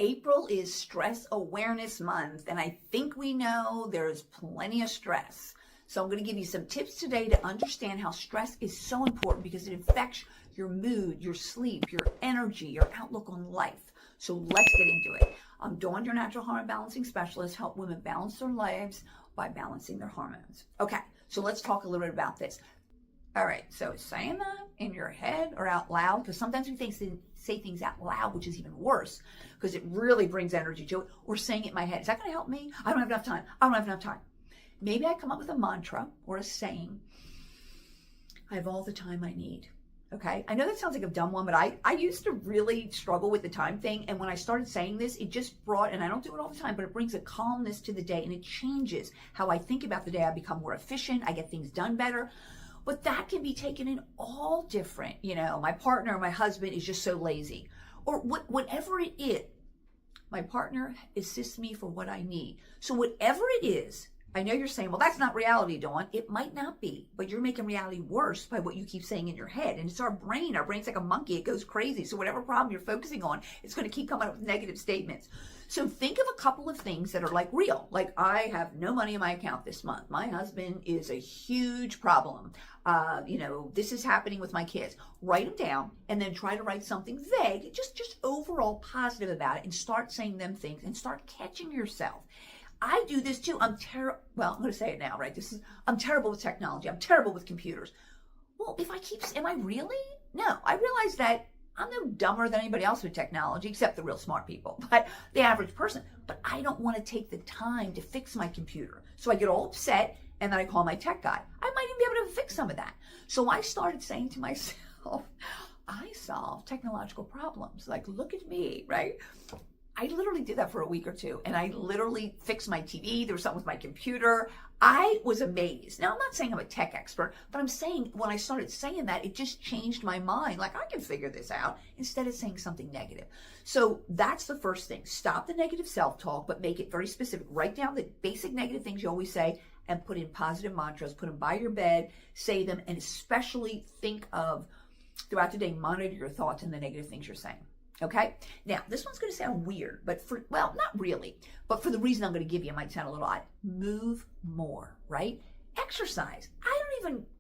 April is Stress Awareness Month, and I think we know there's plenty of stress. So I'm going to give you some tips today to understand how stress is so important because it affects your mood, your sleep, your energy, your outlook on life. So let's get into it. I'm Dawn, your Natural Hormone Balancing Specialist, help women balance their lives by balancing their hormones. Okay, so let's talk a little bit about this. All right, so saying that in your head or out loud, because sometimes we say things out loud, which is even worse, because it really brings energy to it, or saying it in my head. Is that going to help me? I don't have enough time. I don't have enough time. Maybe I come up with a mantra or a saying. I have all the time I need. Okay, I know that sounds like a dumb one, but I used to really struggle with the time thing. And when I started saying this, it just brought, and I don't do it all the time, but it brings a calmness to the day and it changes how I think about the day. I become more efficient. I get things done better. But that can be taken in all different, my partner, my husband is just so lazy, or whatever it is. My partner assists me for what I need. So whatever it is, I know you're saying, well, that's not reality, Dawn. It might not be, but you're making reality worse by what you keep saying in your head. And it's our brain. Our brain's like a monkey. It goes crazy. So whatever problem you're focusing on, it's going to keep coming up with negative statements. So think of a couple of things that are like real. Like, I have no money in my account this month. My husband is a huge problem. This is happening with my kids. Write them down and then try to write something vague, just overall positive about it, and start saying them things and start catching yourself. I do this too. I'm going to say it now, right? I'm terrible with technology. I'm terrible with computers. Well, am I really? No, I realize that I'm no dumber than anybody else with technology, except the real smart people, but the average person. But I don't want to take the time to fix my computer. So I get all upset and then I call my tech guy. I might even be able to fix some of that. So I started saying to myself, I solve technological problems. Like, look at me, right? I literally did that for a week or two, and I literally fixed my TV. There was something with my computer. I was amazed. Now, I'm not saying I'm a tech expert, but I'm saying when I started saying that, it just changed my mind. Like, I can figure this out instead of saying something negative. So that's the first thing. Stop the negative self-talk, but make it very specific. Write down the basic negative things you always say and put in positive mantras. Put them by your bed, say them, and especially think of, throughout the day, monitor your thoughts and the negative things you're saying. Okay, now this one's going to sound weird, but not really, but for the reason I'm going to give you, it might sound a little odd. Move more, right? Exercise.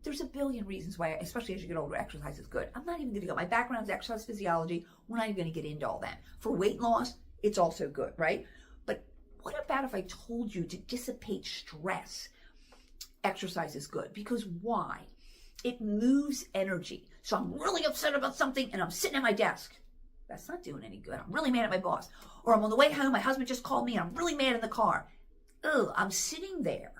There's a billion reasons why, especially as you get older, exercise is good. I'm not even going to go. My background is exercise physiology. We're not even going to get into all that. For weight loss, it's also good, right? But what about if I told you to dissipate stress? Exercise is good. Because why? It moves energy. So I'm really upset about something and I'm sitting at my desk. That's not doing any good. I'm really mad at my boss. Or I'm on the way home, my husband just called me and I'm really mad in the car. I'm sitting there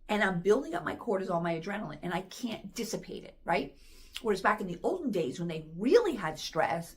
and I'm building up my cortisol, my adrenaline, and I can't dissipate it, right? Whereas back in the olden days when they really had stress,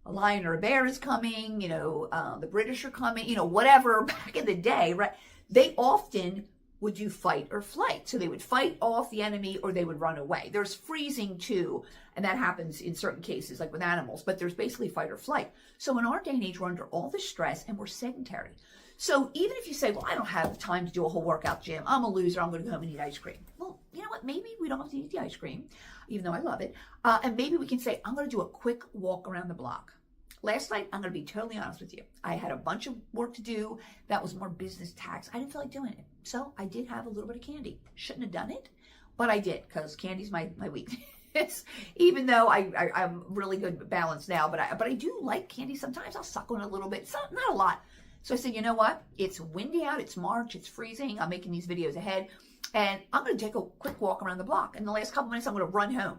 a lion or a bear is coming, the British are coming, whatever, back in the day, right? They often would do fight or flight. So they would fight off the enemy or they would run away. There's freezing too, and that happens in certain cases, like with animals, but there's basically fight or flight. So in our day and age, we're under all this stress and we're sedentary. So even if you say, well, I don't have time to do a whole workout, Jim, I'm a loser, I'm going to go home and eat ice cream. Well, you know what? Maybe we don't have to eat the ice cream, even though I love it. And maybe we can say, I'm going to do a quick walk around the block. Last night, I'm going to be totally honest with you. I had a bunch of work to do. That was more business tax. I didn't feel like doing it. So I did have a little bit of candy. Shouldn't have done it, but I did because candy's my weakness. Even though I'm really good at balance now, but I do like candy sometimes. I'll suck on it a little bit. It's not a lot. So I said, you know what? It's windy out. It's March. It's freezing. I'm making these videos ahead. And I'm going to take a quick walk around the block. In the last couple minutes, I'm going to run home.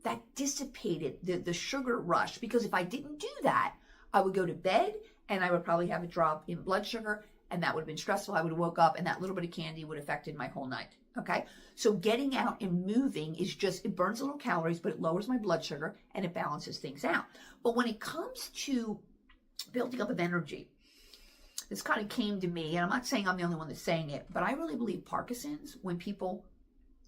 That dissipated the sugar rush, because if I didn't do that, I would go to bed and I would probably have a drop in blood sugar, and that would have been stressful. I would have woke up and that little bit of candy would have affected my whole night. Okay, so getting out and moving is it burns a little calories, but it lowers my blood sugar and it balances things out. But when it comes to building up of energy, this kind of came to me, and I'm not saying I'm the only one that's saying it, but I really believe Parkinson's, when people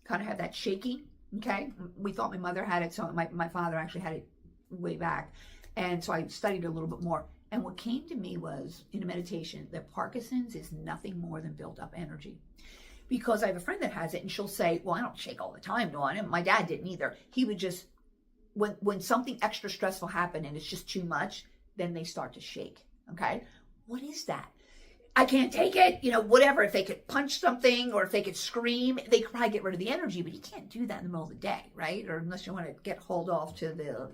kind of have that shaking. Okay, we thought my mother had it, so my father actually had it way back. And so I studied a little bit more. And what came to me was, in a meditation, that Parkinson's is nothing more than built up energy. Because I have a friend that has it, and she'll say, well, I don't shake all the time, Dawn. And my dad didn't either. He would just, when something extra stressful happened and it's just too much, then they start to shake. Okay. What is that? I can't take it, whatever. If they could punch something or if they could scream, they could probably get rid of the energy, but you can't do that in the middle of the day, right? Or unless you want to get hauled off to the,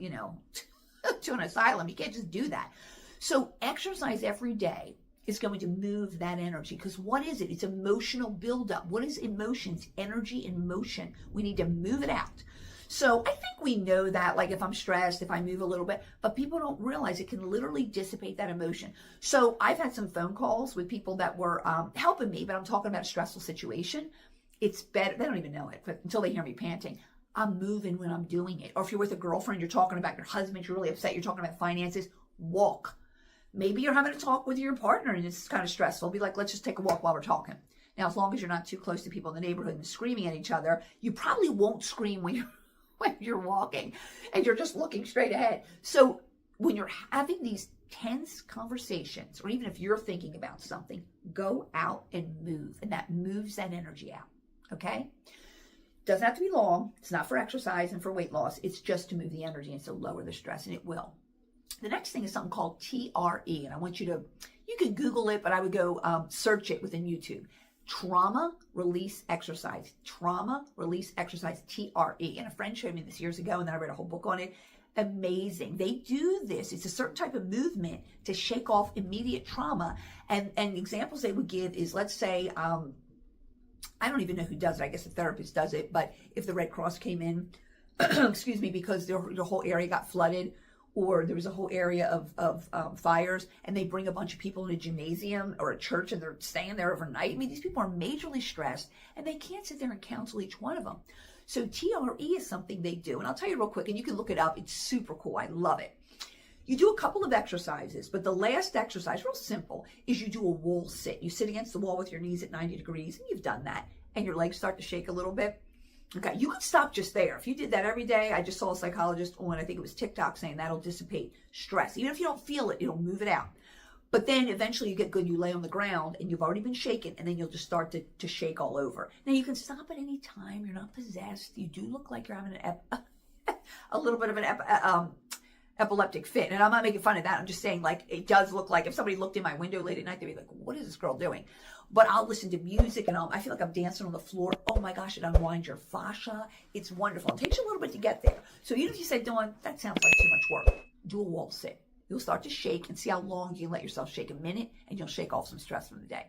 to an asylum. You can't just do that. So exercise every day is going to move that energy, because what is it? It's emotional buildup. What is emotions? Energy in motion. We need to move it out. So I think we know that, like if I'm stressed, if I move a little bit, but people don't realize it can literally dissipate that emotion. So I've had some phone calls with people that were helping me, but I'm talking about a stressful situation. It's better, they don't even know it, but until they hear me panting, I'm moving when I'm doing it. Or if you're with a girlfriend, you're talking about your husband, you're really upset, you're talking about finances, walk. Maybe you're having a talk with your partner and it's kind of stressful. Be like, let's just take a walk while we're talking. Now, as long as you're not too close to people in the neighborhood and screaming at each other, you probably won't scream when you're walking and you're just looking straight ahead. So when you're having these tense conversations, or even if you're thinking about something, go out and move. And that moves that energy out. Okay? Doesn't have to be long. It's not for exercise and for weight loss. It's just to move the energy and to lower the stress, and it will. The next thing is something called TRE. And I want you can Google it, but I would go search it within YouTube. Trauma release exercise. Trauma release exercise, TRE. And a friend showed me this years ago, and then I read a whole book on it. Amazing. They do this. It's a certain type of movement to shake off immediate trauma. And examples they would give is, let's say, I don't even know who does it. I guess a therapist does it. But if the Red Cross came in, excuse me, because the whole area got flooded, or there was a whole area of fires, and they bring a bunch of people in a gymnasium or a church and they're staying there overnight. I mean, these people are majorly stressed and they can't sit there and counsel each one of them. So TRE is something they do. And I'll tell you real quick, and you can look it up. It's super cool. I love it. You do a couple of exercises, but the last exercise, real simple, is you do a wall sit. You sit against the wall with your knees at 90 degrees, and you've done that, and your legs start to shake a little bit. Okay, you could stop just there. If you did that every day, I just saw a psychologist on, I think it was TikTok, saying that'll dissipate stress. Even if you don't feel it, it'll move it out. But then eventually you get good, you lay on the ground and you've already been shaken, and then you'll just start to shake all over. Now you can stop at any time. You're not possessed. You do look like you're having a little bit of an epileptic fit. And I'm not making fun of that. I'm just saying, like, it does look like if somebody looked in my window late at night, they'd be like, what is this girl doing? But I'll listen to music and I feel like I'm dancing on the floor. Oh my gosh, it unwinds your fascia. It's wonderful. It takes you a little bit to get there. So even if you say, Dawn, that sounds like too much work, do a wall sit. You'll start to shake and see how long you can let yourself shake. A minute, and you'll shake off some stress from the day.